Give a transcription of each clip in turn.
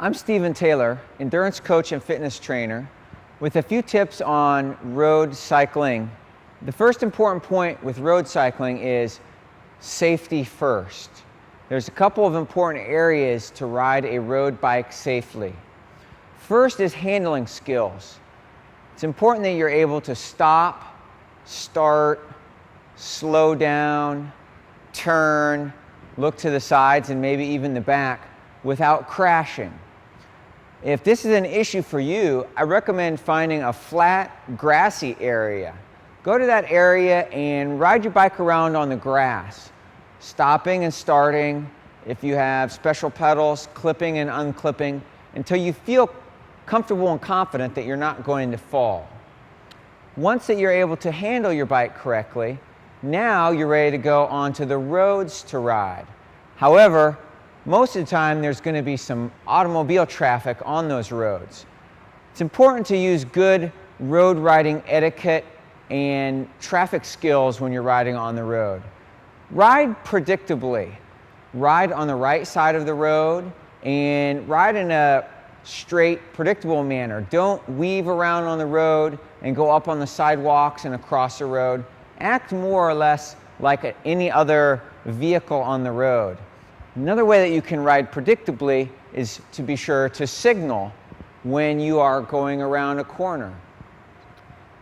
I'm Stephen Taylor, endurance coach and fitness trainer, with a few tips on road cycling. The first important point with road cycling is safety first. There's a couple of important areas to ride a road bike safely. First is handling skills. It's important that you're able to stop, start, slow down, turn, look to the sides and maybe even the back without crashing. If this is an issue for you, I recommend finding a flat, grassy area. Go to that area and ride your bike around on the grass, stopping and starting, if you have special pedals, clipping and unclipping, until you feel comfortable and confident that you're not going to fall. Once that you're able to handle your bike correctly, now you're ready to go onto the roads to ride. However, most of the time there's going to be some automobile traffic on those roads. It's important to use good road riding etiquette and traffic skills when you're riding on the road. Ride predictably. Ride on the right side of the road and ride in a straight, predictable manner. Don't weave around on the road and go up on the sidewalks and across the road. Act more or less like any other vehicle on the road. Another way that you can ride predictably is to be sure to signal when you are going around a corner.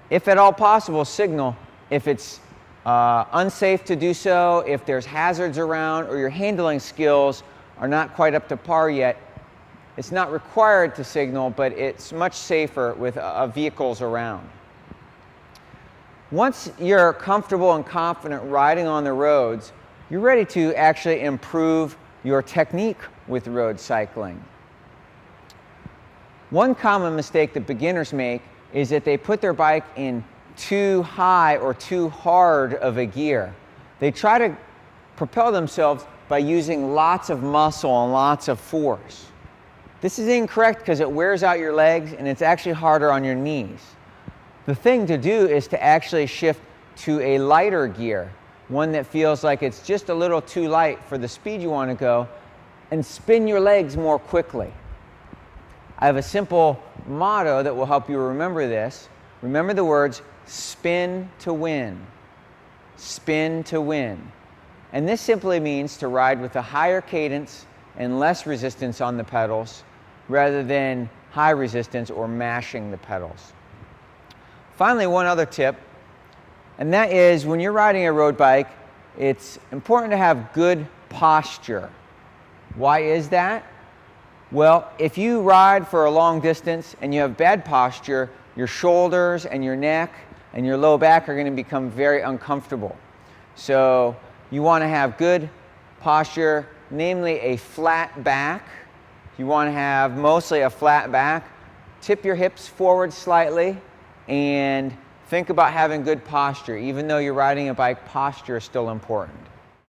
If at all possible, signal if it's unsafe to do so, if there's hazards around, or your handling skills are not quite up to par yet. It's not required to signal, but it's much safer with vehicles around. Once you're comfortable and confident riding on the roads, you're ready to actually improve your technique with road cycling. One common mistake that beginners make is that they put their bike in too high or too hard of a gear. They try to propel themselves by using lots of muscle and lots of force. This is incorrect because it wears out your legs and it's actually harder on your knees. The thing to do is to actually shift to a lighter gear, one that feels like it's just a little too light for the speed you want to go, and spin your legs more quickly. I have a simple motto that will help you remember this. Remember the words, spin to win. Spin to win. And this simply means to ride with a higher cadence and less resistance on the pedals, rather than high resistance or mashing the pedals. Finally, one other tip, and that is when you're riding a road bike, it's important to have good posture. Why is that? Well, if you ride for a long distance and you have bad posture, your shoulders and your neck and your low back are going to become very uncomfortable. So you want to have good posture, namely a flat back. You want to have mostly a flat back. Tip your hips forward slightly and think about having good posture. Even though you're riding a bike, posture is still important.